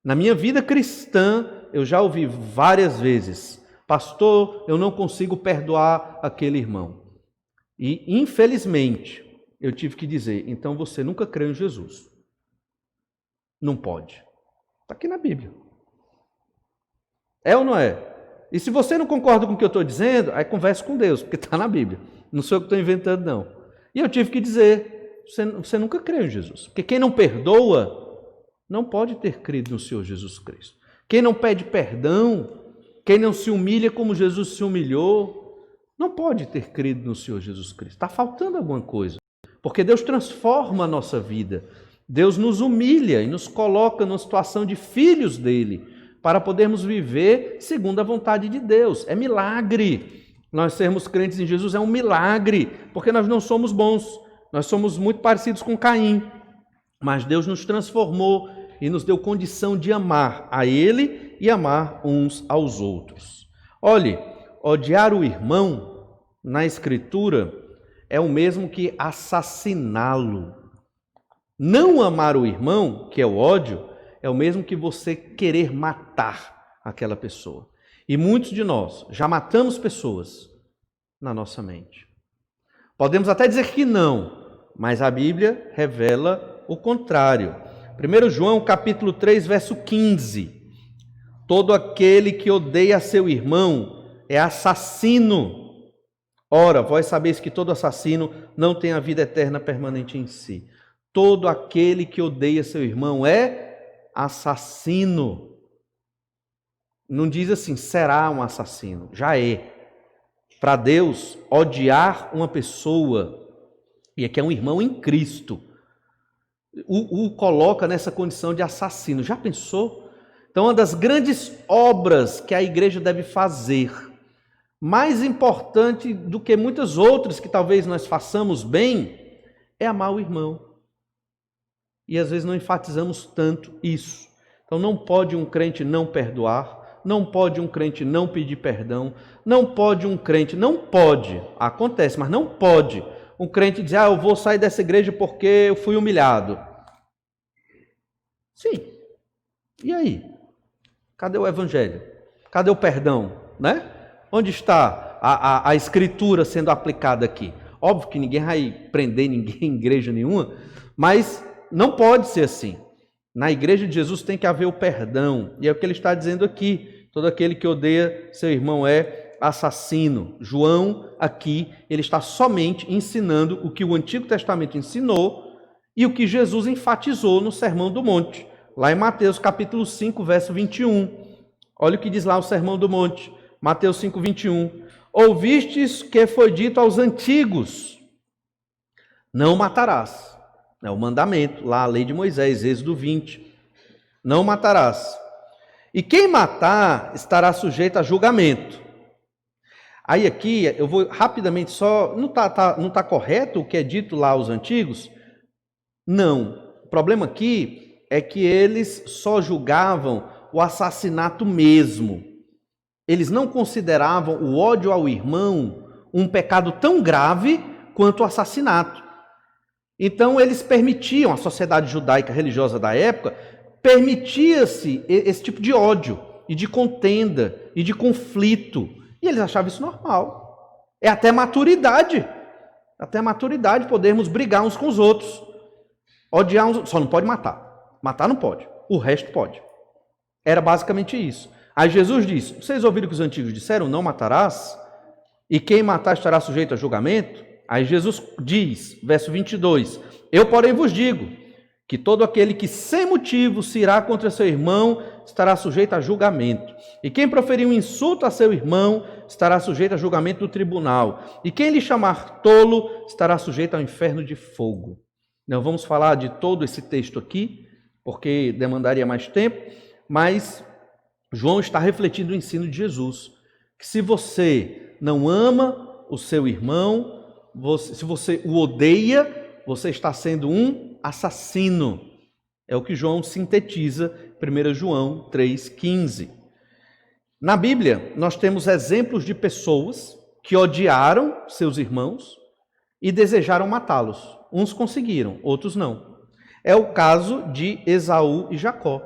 Na minha vida cristã, eu já ouvi várias vezes, pastor, eu não consigo perdoar aquele irmão. E, infelizmente, eu tive que dizer, então você nunca creu em Jesus. Não pode. Está aqui na Bíblia. É ou não é? E se você não concorda com o que eu estou dizendo, aí converse com Deus, porque está na Bíblia. Não sou eu que estou inventando, não. E eu tive que dizer, você nunca creu em Jesus. Porque quem não perdoa, não pode ter crido no Senhor Jesus Cristo. Quem não pede perdão, quem não se humilha como Jesus se humilhou, não pode ter crido no Senhor Jesus Cristo. Está faltando alguma coisa. Porque Deus transforma a nossa vida. Deus nos humilha e nos coloca numa situação de filhos dele, para podermos viver segundo a vontade de Deus. É milagre. Nós sermos crentes em Jesus é um milagre, porque nós não somos bons. Nós somos muito parecidos com Caim. Mas Deus nos transformou e nos deu condição de amar a Ele e amar uns aos outros. Olhe, odiar o irmão, na Escritura, é o mesmo que assassiná-lo. Não amar o irmão, que é o ódio, é o mesmo que você querer matar aquela pessoa. E muitos de nós já matamos pessoas na nossa mente. Podemos até dizer que não, mas a Bíblia revela o contrário. 1 João capítulo 3, verso 15. Todo aquele que odeia seu irmão é assassino. Ora, vós sabeis que todo assassino não tem a vida eterna permanente em si. Todo aquele que odeia seu irmão é assassino. Não diz assim, será um assassino. Já é. Para Deus, odiar uma pessoa, e aqui é um irmão em Cristo, o coloca nessa condição de assassino. Já pensou? Então, uma das grandes obras que a igreja deve fazer, mais importante do que muitas outras que talvez nós façamos bem, é amar o irmão. E às vezes não enfatizamos tanto isso. Então não pode um crente não perdoar, não pode um crente não pedir perdão, não pode um crente, não pode, acontece, mas não pode um crente dizer, eu vou sair dessa igreja porque eu fui humilhado. Sim. E aí? Cadê o evangelho? Cadê o perdão? Né? Onde está a escritura sendo aplicada aqui? Óbvio que ninguém vai prender ninguém em igreja nenhuma, mas não pode ser assim. Na igreja de Jesus tem que haver o perdão. E é o que ele está dizendo aqui. Todo aquele que odeia seu irmão é assassino. João, aqui, ele está somente ensinando o que o Antigo Testamento ensinou e o que Jesus enfatizou no Sermão do Monte. Lá em Mateus capítulo 5, verso 21. Olha o que diz lá o Sermão do Monte. Mateus 5, 21. Ouvistes que foi dito aos antigos, não matarás. É o mandamento, lá a lei de Moisés, Êxodo 20. Não matarás. E quem matar estará sujeito a julgamento. Aí aqui, eu vou rapidamente só... Não tá correto o que é dito lá aos antigos? Não. O problema aqui é que eles só julgavam o assassinato mesmo. Eles não consideravam o ódio ao irmão um pecado tão grave quanto o assassinato. Então, eles permitiam, a sociedade judaica religiosa da época, permitia-se esse tipo de ódio, e de contenda, e de conflito. E eles achavam isso normal. É até maturidade podermos brigar uns com os outros. Odiar uns, só não pode matar. Matar não pode, o resto pode. Era basicamente isso. Aí Jesus diz, vocês ouviram o que os antigos disseram, não matarás? E quem matar estará sujeito a julgamento? Aí Jesus diz, verso 22, eu porém vos digo, que todo aquele que sem motivo se irá contra seu irmão estará sujeito a julgamento. E quem proferir um insulto a seu irmão estará sujeito a julgamento do tribunal. E quem lhe chamar tolo estará sujeito ao inferno de fogo. Não vamos falar de todo esse texto aqui, porque demandaria mais tempo, mas João está refletindo o ensino de Jesus, que se você não ama o seu irmão, se você o odeia, você está sendo um assassino. É o que João sintetiza, 1 João 3,15. Na Bíblia, nós temos exemplos de pessoas que odiaram seus irmãos e desejaram matá-los. Uns conseguiram, outros não. É o caso de Esaú e Jacó.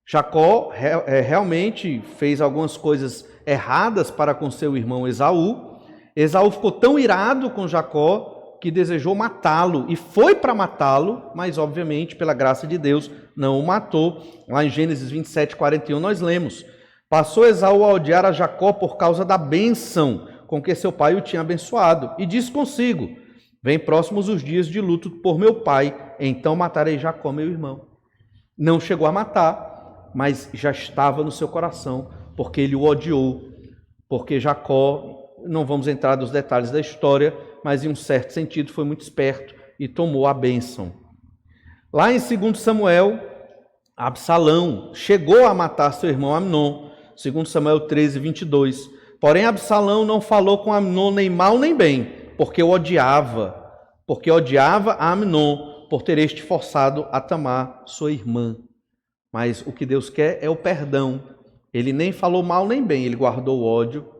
Jacó realmente fez algumas coisas erradas para com seu irmão Esaú. Esaú ficou tão irado com Jacó que desejou matá-lo e foi para matá-lo, mas obviamente, pela graça de Deus, não o matou. Lá em Gênesis 27, 41, nós lemos: passou Esaú a odiar a Jacó por causa da bênção com que seu pai o tinha abençoado, e disse consigo: vem próximos os dias de luto por meu pai, então matarei Jacó, meu irmão. Não chegou a matar, mas já estava no seu coração, porque ele o odiou, porque Jacó, não vamos entrar nos detalhes da história, mas em um certo sentido foi muito esperto e tomou a bênção. Lá em 2 Samuel, Absalão chegou a matar seu irmão Amnon, 2 Samuel 13, 22. Porém, Absalão não falou com Amnon nem mal nem bem, porque odiava a Amnon, por ter este forçado a Tamar, sua irmã. Mas o que Deus quer é o perdão. Ele nem falou mal nem bem, ele guardou o ódio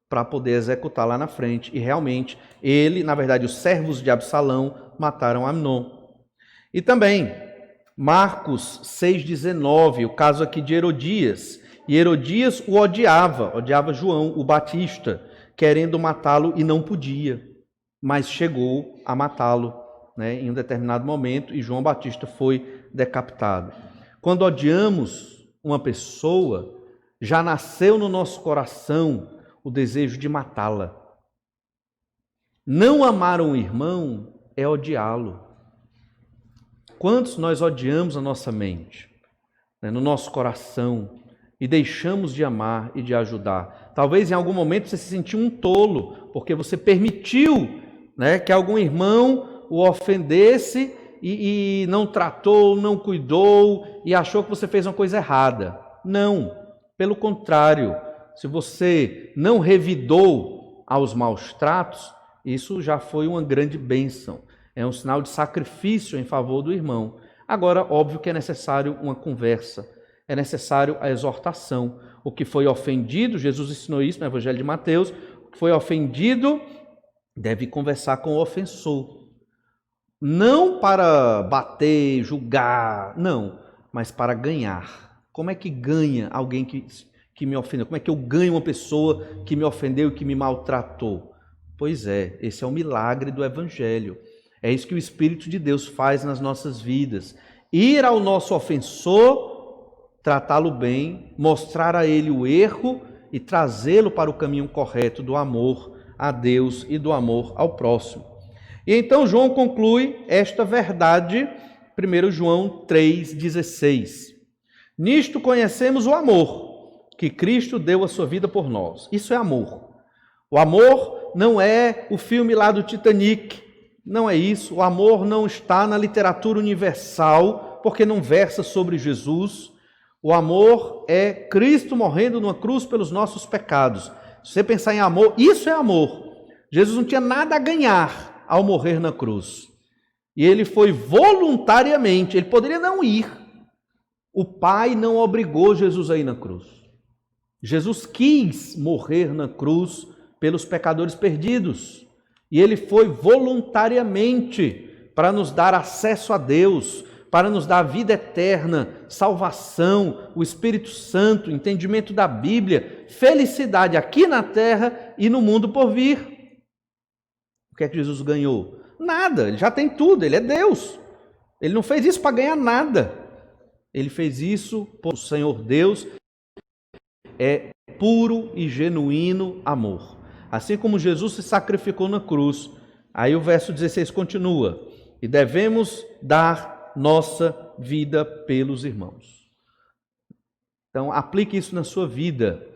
para poder executar lá na frente. E realmente, os servos de Absalão mataram Amnon. E também, Marcos 6,19, o caso aqui de Herodias. E Herodias o odiava João, o Batista, querendo matá-lo e não podia. mas chegou a matá-lo, né, em um determinado momento, e João Batista foi decapitado. Quando odiamos uma pessoa, já nasceu no nosso coração o desejo de matá-la. Não amar um irmão é odiá-lo. Quantos nós odiamos a nossa mente, né, no nosso coração, e deixamos de amar e de ajudar? Talvez em algum momento você se sentiu um tolo, porque você permitiu, né, que algum irmão o ofendesse e não tratou, não cuidou e achou que você fez uma coisa errada. Não, pelo contrário, se você não revidou aos maus tratos, isso já foi uma grande bênção. É um sinal de sacrifício em favor do irmão. Agora, óbvio que é necessário uma conversa, é necessário a exortação. O que foi ofendido, Jesus ensinou isso no Evangelho de Mateus, o que foi ofendido deve conversar com o ofensor. Não para bater, julgar, não, mas para ganhar. Como é que ganha alguém que me ofendeu? Como é que eu ganho uma pessoa que me ofendeu e que me maltratou? Pois é, esse é o milagre do Evangelho. É isso que o Espírito de Deus faz nas nossas vidas. Ir ao nosso ofensor, tratá-lo bem, mostrar a ele o erro e trazê-lo para o caminho correto do amor a Deus e do amor ao próximo. E então João conclui esta verdade, 1 João 3,16. Nisto conhecemos o amor, que Cristo deu a sua vida por nós. Isso é amor. O amor não é o filme lá do Titanic, não é isso. O amor não está na literatura universal, porque não versa sobre Jesus. O amor é Cristo morrendo numa cruz pelos nossos pecados. Se você pensar em amor, isso é amor. Jesus não tinha nada a ganhar ao morrer na cruz. E ele foi voluntariamente, ele poderia não ir. O Pai não obrigou Jesus a ir na cruz. Jesus quis morrer na cruz pelos pecadores perdidos. E ele foi voluntariamente para nos dar acesso a Deus, para nos dar vida eterna, salvação, o Espírito Santo, entendimento da Bíblia, felicidade aqui na terra e no mundo por vir. O que é que Jesus ganhou? Nada, ele já tem tudo, ele é Deus. Ele não fez isso para ganhar nada. Ele fez isso por o Senhor Deus. É puro e genuíno amor. Assim como Jesus se sacrificou na cruz, aí o verso 16 continua, e devemos dar nossa vida pelos irmãos. Então, aplique isso na sua vida.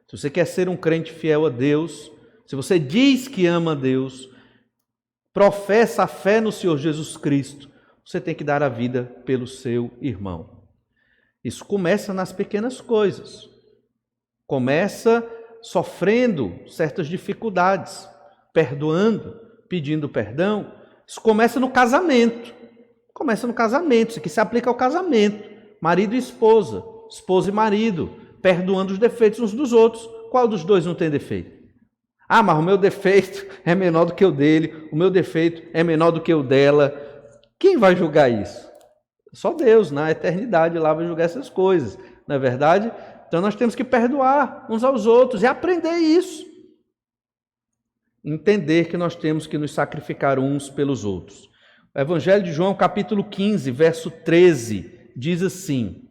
Se você quer ser um crente fiel a Deus, se você diz que ama a Deus, professa a fé no Senhor Jesus Cristo, você tem que dar a vida pelo seu irmão. Isso começa nas pequenas coisas. Começa sofrendo certas dificuldades, perdoando, pedindo perdão. Isso começa no casamento. Começa no casamento, isso aqui se aplica ao casamento. Marido e esposa, esposa e marido, perdoando os defeitos uns dos outros. Qual dos dois não tem defeito? Ah, mas o meu defeito é menor do que o dele, o meu defeito é menor do que o dela. Quem vai julgar isso? Só Deus, na eternidade, lá vai julgar essas coisas, não é verdade? Então nós temos que perdoar uns aos outros e aprender isso. Entender que nós temos que nos sacrificar uns pelos outros. O Evangelho de João, capítulo 15, verso 13, diz assim: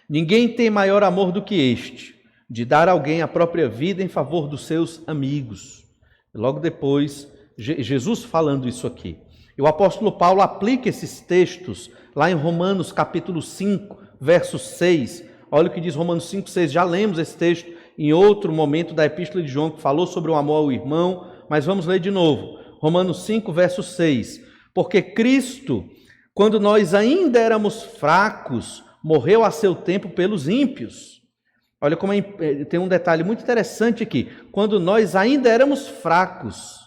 ninguém tem maior amor do que este, de dar a alguém a própria vida em favor dos seus amigos. Logo depois, Jesus falando isso aqui. E o apóstolo Paulo aplica esses textos lá em Romanos capítulo 5, verso 6. Olha o que diz Romanos 5, 6. Já lemos esse texto em outro momento da Epístola de João, que falou sobre o amor ao irmão, mas vamos ler de novo. Romanos 5, verso 6. Porque Cristo, quando nós ainda éramos fracos, morreu a seu tempo pelos ímpios. Olha como tem um detalhe muito interessante aqui. Quando nós ainda éramos fracos,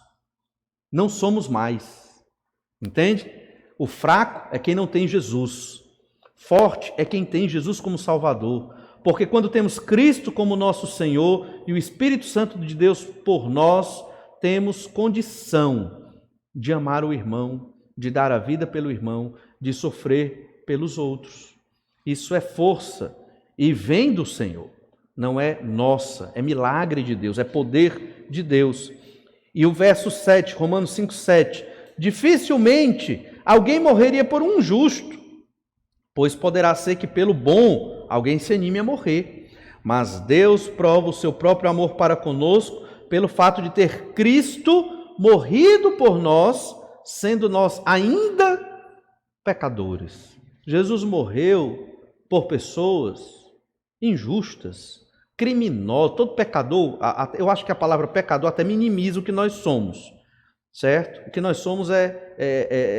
não somos mais. Entende? O fraco é quem não tem Jesus. Forte é quem tem Jesus como Salvador. Porque quando temos Cristo como nosso Senhor e o Espírito Santo de Deus por nós, temos condição de amar o irmão, de dar a vida pelo irmão, de sofrer pelos outros. Isso é força e vem do Senhor. Não é nossa, é milagre de Deus, é poder de Deus. E o verso 7, Romanos 5, 7. Dificilmente alguém morreria por um justo, pois poderá ser que pelo bom alguém se anime a morrer. Mas Deus prova o seu próprio amor para conosco pelo fato de ter Cristo morrido por nós, sendo nós ainda pecadores. Jesus morreu por pessoas injustas, criminosos. Todo pecador, eu acho que a palavra pecador até minimiza o que nós somos, certo? O que nós somos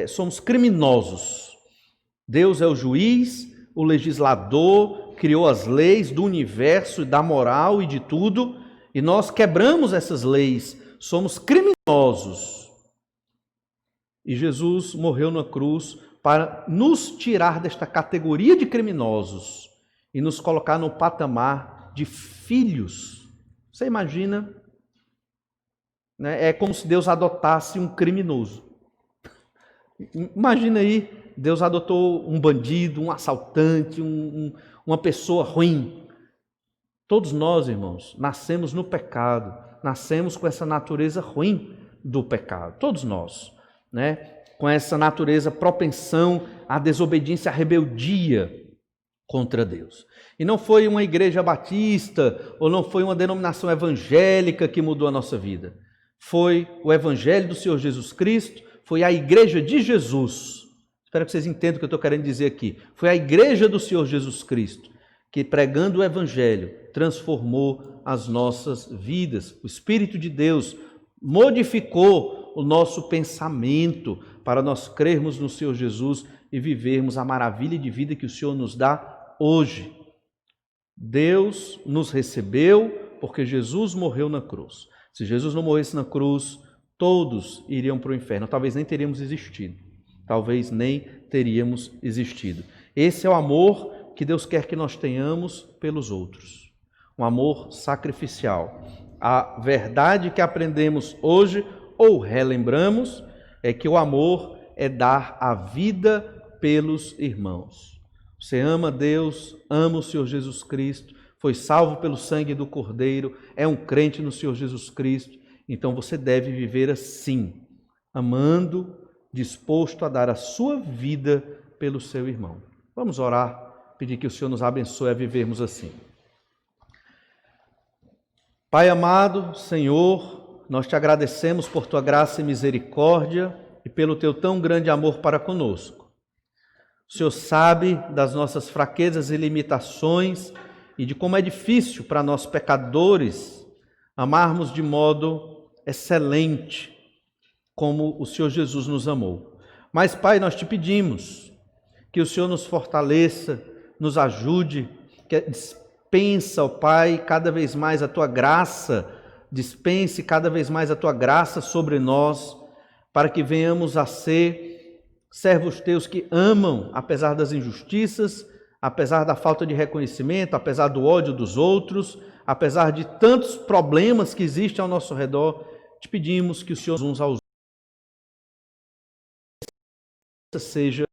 somos criminosos. Deus é o juiz, o legislador, criou as leis do universo, da moral e de tudo, e nós quebramos essas leis, somos criminosos. E Jesus morreu na cruz para nos tirar desta categoria de criminosos e nos colocar no patamar de filhos. Você imagina? Né? É como se Deus adotasse um criminoso. Imagina aí, Deus adotou um bandido, um assaltante, uma pessoa ruim. Todos nós, irmãos, nascemos no pecado, nascemos com essa natureza ruim do pecado. Todos nós, né? Com essa natureza, propensão à desobediência, à rebeldia contra Deus. E não foi uma igreja batista ou não foi uma denominação evangélica que mudou a nossa vida. Foi o evangelho do Senhor Jesus Cristo, foi a igreja de Jesus. Espero que vocês entendam o que eu estou querendo dizer aqui. Foi a igreja do Senhor Jesus Cristo que, pregando o evangelho, transformou as nossas vidas. O Espírito de Deus modificou o nosso pensamento para nós crermos no Senhor Jesus e vivermos a maravilha de vida que o Senhor nos dá hoje. Deus nos recebeu porque Jesus morreu na cruz. Se Jesus não morresse na cruz, todos iriam para o inferno. Talvez nem teríamos existido. Talvez nem teríamos existido. Esse é o amor que Deus quer que nós tenhamos pelos outros. Um amor sacrificial. A verdade que aprendemos hoje ou relembramos é que o amor é dar a vida pelos irmãos. Você ama Deus, ama o Senhor Jesus Cristo, foi salvo pelo sangue do Cordeiro, é um crente no Senhor Jesus Cristo, então você deve viver assim, amando, disposto a dar a sua vida pelo seu irmão. Vamos orar, pedir que o Senhor nos abençoe a vivermos assim. Pai amado, Senhor, nós te agradecemos por tua graça e misericórdia e pelo teu tão grande amor para conosco. O Senhor sabe das nossas fraquezas e limitações e de como é difícil para nós pecadores amarmos de modo excelente como o Senhor Jesus nos amou. Mas, Pai, nós te pedimos que o Senhor nos fortaleça, nos ajude, que dispensa, ó Pai, cada vez mais a tua graça, dispense cada vez mais a tua graça sobre nós, para que venhamos a ser servos teus que amam, apesar das injustiças, apesar da falta de reconhecimento, apesar do ódio dos outros, apesar de tantos problemas que existem ao nosso redor, te pedimos que o Senhor uns aos outros seja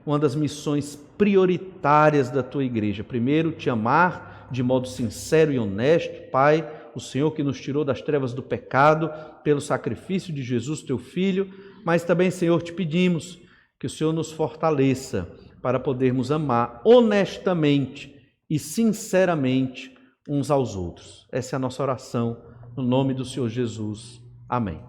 uma das missões prioritárias da tua igreja. Primeiro, te amar de modo sincero e honesto, Pai, o Senhor que nos tirou das trevas do pecado pelo sacrifício de Jesus, teu Filho, mas também, Senhor, te pedimos que o Senhor nos fortaleça para podermos amar honestamente e sinceramente uns aos outros. Essa é a nossa oração, no nome do Senhor Jesus. Amém.